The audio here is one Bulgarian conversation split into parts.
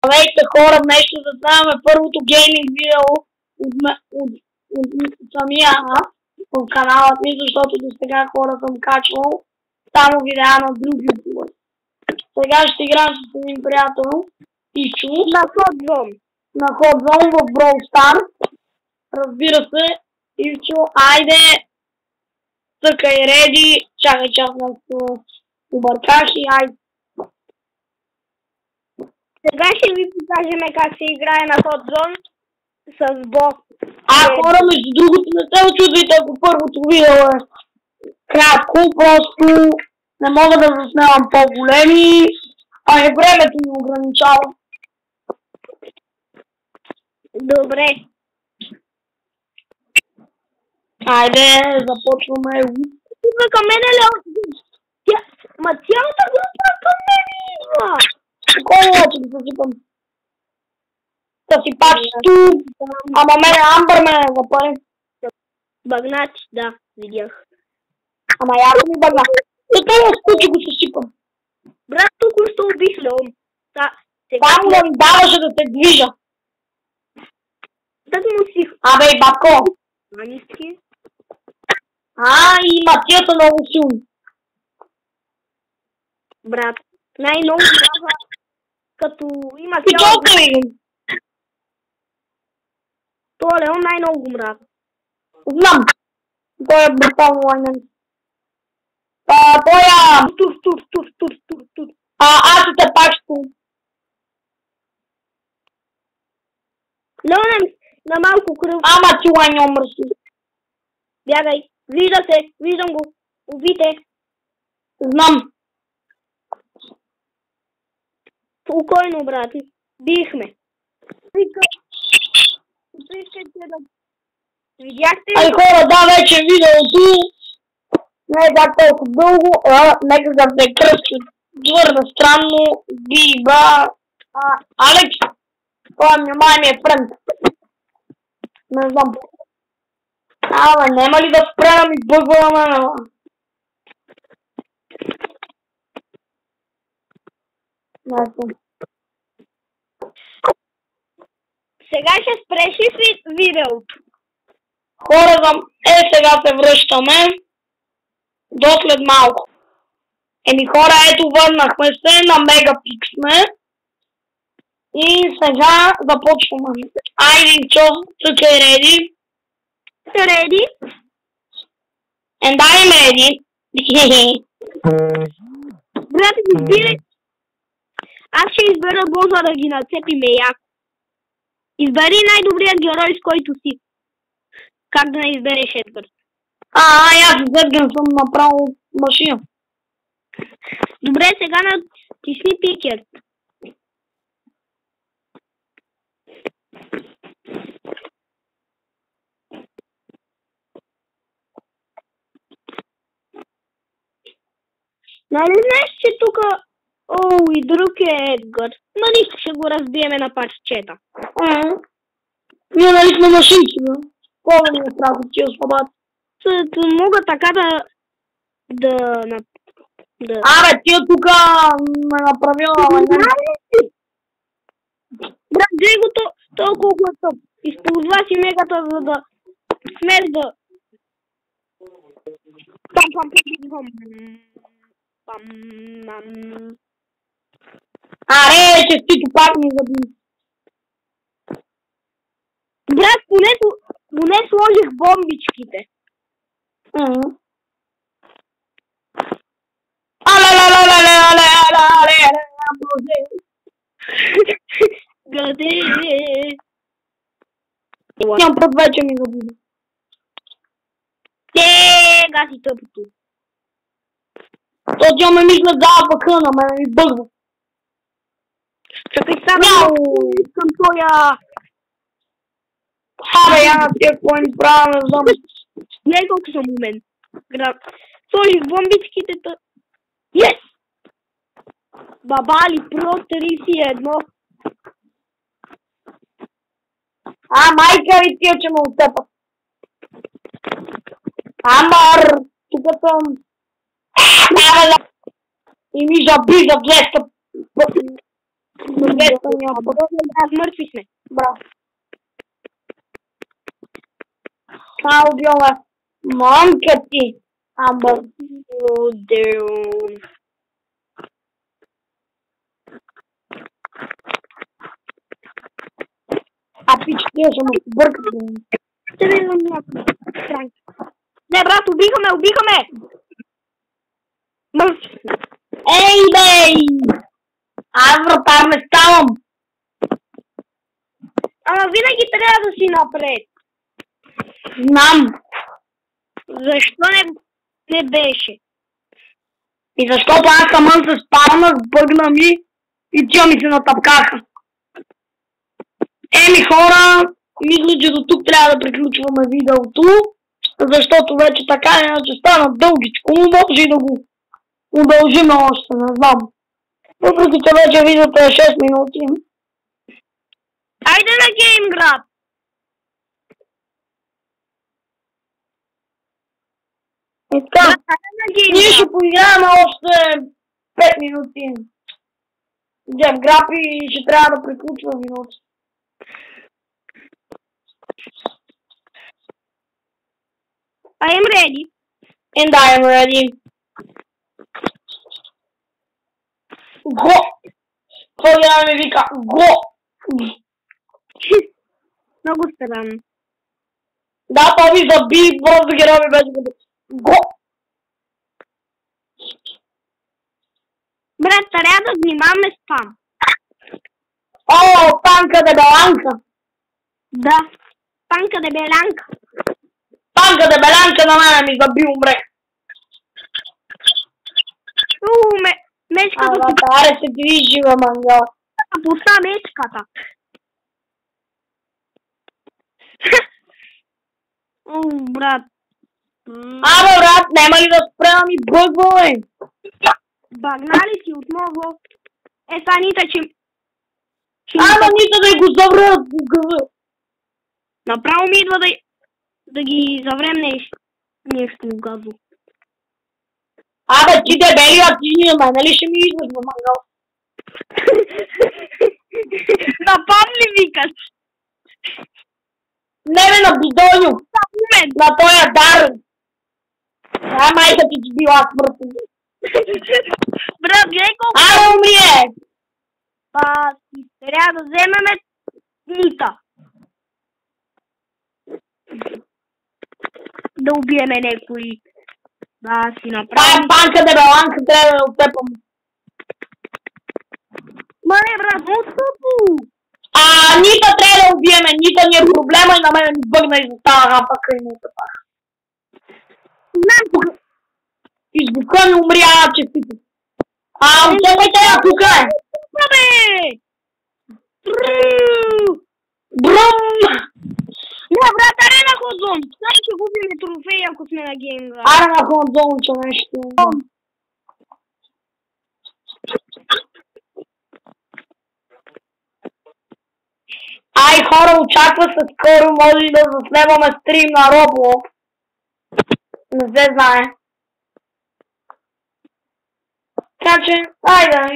Здравейте хора, нещо да ставаме първото гейминг видео от самия аз в каналът ми, защото до сега хора съм качвал само видеа на друг ютубър. Сега ще играем с един приятел Ичо на Hotzone. На Hotzone в Brawl Stars. Разбира се, Ичо, айде, цъкай реди, чакай че аз нещо обърках и айде. Сега ще ви покажем как се играе на Hotzone с бот. Хора, между другото, не се очудвайте, ако първото видео е кратко, просто не мога да заснемам по-големи, и времето ми ограничава. Добре. Айде, започваме. Идва към мене, Лео. Ма цялата група към мен идва. Кой лочи да съсипам? Да си пак тук. Ама мене Амбър ме не запали. Багнати, да, видях. Ама яко ми багна. Зато я скучи го съсипам. Брат, току-що убих Леон. Само да ми даваше да се движа. Так му си... Абе и бабко. Маниски. И матията много силни. Брат, най-много трябва като има цяло... Пичолка ми! Това Леон най-много го мраза. Знам. Той е брутално лайнен. Той Тур. Аз и те пак ще. Леон на малко кръв. Ама ти лайнен мръси. Бягай. Вижда се. Виждам го. Убите. Знам. Спокойно, брати. Бихме. Видяхте ли? Хора, да, вече видеото не е так толкова дълго, нека да се кръсти твърде странно, биба, Алекс, това ми е френд. Не знам. Нема ли да спре да ми бъгва на мен, Не знам. Сега ще спреш ли видеото? Хора, сега се връщаме до след малко. Хора, ето върнахме се, на Мегапикс сме. И сега започваме. Айде, Ичо, цъкай реди. Реди? And I'm ready. Брат, избирай. Аз ще избера боза да ги нацепиме яко. Избери най-добрият герой, с който си. Как да не избереш Едгар? Аз с Едгар съм направил машина. Добре, сега натисни пикер. Нали знаеш, че тук... и друг е Едгар. Но нищо, ще го разбиеме на парчета. Ние нали сме машинки, бе? Кога ми е страх от тия слабати? Мога така да... Тия тука ме направила лайнен. Брат, гледай го толкова тъп. Използва си мегата, за да смеш да... Честито пак ми заби. Брат, поне сложих бомбичките. Гъде! Нямам път вече ми забуде. Гаси тъпото. То тя ме мисля дава пъка на мен ми бъгва. Чакай само, искам тоя... Я на тия кой ни правя, не знам. Не колко съм умен. Сложих бомбичките та... Yes! Бабали, про 31. Майка ви тия, че ме отцепат. Амър! Тук съм... И ми заби за блеска. Мъртви сме. Браво. Убила мамка ти. Амбър. Пич, тия ще ме бъркат. Ще виждам някакво. Не, брат, убиха ме! Мъртви сме. Ей, бей! Аз вратар не ставам. Ама винаги трябва да си напред. Знам. Защо не беше? И защото аз самън се спална, сбъгна ми и тя ми се натъпкаха. Еми хора, мисля, че до тук трябва да приключваме видеото, защото вече така иначе стана дългичко, но може и да го удължим още, не знам. Въпреки че вече видеото е 6 минути. Айде на Геймград! И така, ние ще поиграем още 5 минути. Геймград и ще трябва да приключва видеото. I am ready. And I am ready. Го! Той да ми вика го! Много странно. Да, той ми заби, просто герой ми беше като го! Брат, трябва да внимаваме с спам. О, танка дебеланка! Да. Танка дебеланка. Танка дебеланка на мене ми заби, умре. Мечката аре се движи, бе, мангал. Пуста мечката. Брат. Брат, нема ли да спрема ми бъгва, бе? Багна ли си отново? Нита, че... Нита да го заврят в гъва. Направо ми идва да ги заврем нещо газо. Ти дебели, а ти не ме, нали ще ми идваш, бе, мангал? Напам ли викаш? Не, бе, на бидоню. На тоя дар. Майка ти била смъртна. Брат, гледай колко... умрие! Трябва да вземеме Нита. Да убиеме някой. Да, си направим. Банка дебеланка, трябва да отпепам. Не, брат, много тъпо. Нита трябва да убиеме. Нита ни е проблема и на мен ми бъгна и застава рапака и Нита пак. Избука ми умри, честито. Отчепайте я, тук е. Брум! Не, брат, аре на Ходзон. Знаеш, че губим трофеи, ако сме на Геймград. Аре на Ходзон, че нещо. Хора, очаква се скоро, може да заснемаме стрим на Roblox. Не се знае. Така че,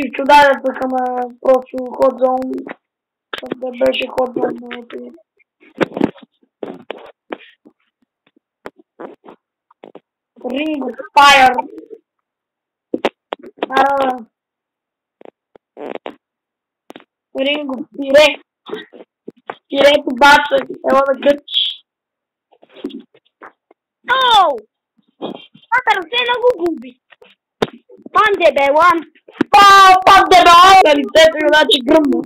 Ивчо, дай да тъкаме просто Ходзон. Да беше Ходзон на отиде. Ring of Fire. Ring of Fire. Пирето баца, ела да гърчиш. Ръце го губи. Пан дебелан. Пан дебелан! На лицето ми значи гръмно.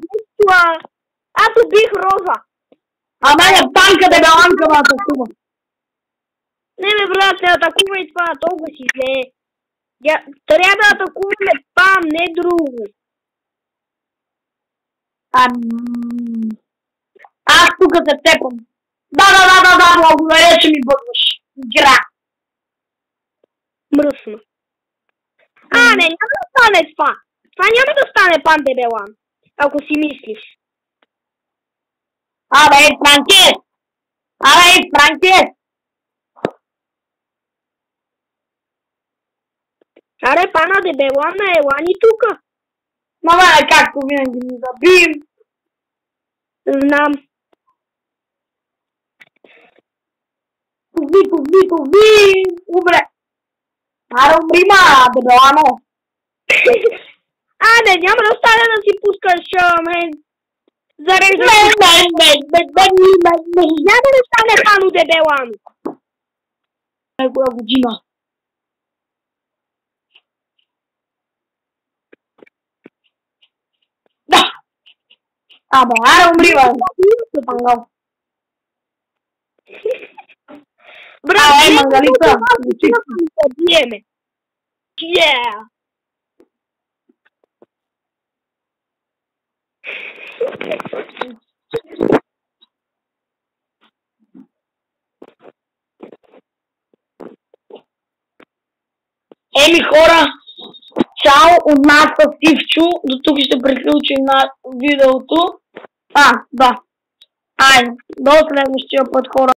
Аз убих Роза. Мене танка дебеланка ме атакува. Не, брат, не атакувай това, толкова си зле. Трябва да атакуваме Пам, не друго. Аз тук се тепам. Да, благодаря, че ми бъдваш. Гра. Мръсно. Не, няма да стане това. Това няма да стане Пан дебелан. Ако си мислиш. Франкет! Франкет! Пана дебелана, елани тука. Ма мене както винаги ми забим. Знам. Туви! Умре! Аре, умри, ма, дебелано! Айде, няма да остане да си пускаш, зареждаш. Няма да стане Хану дебелано. Некоя година. Да! Абе, аре, умри, бе! Пангал. Брат, Мангалица! биеме. Yeah. Еми, хора, чао от нас с Ивчо. До тук ще приключим на видеото. Да. Айде, до следващия път, хора.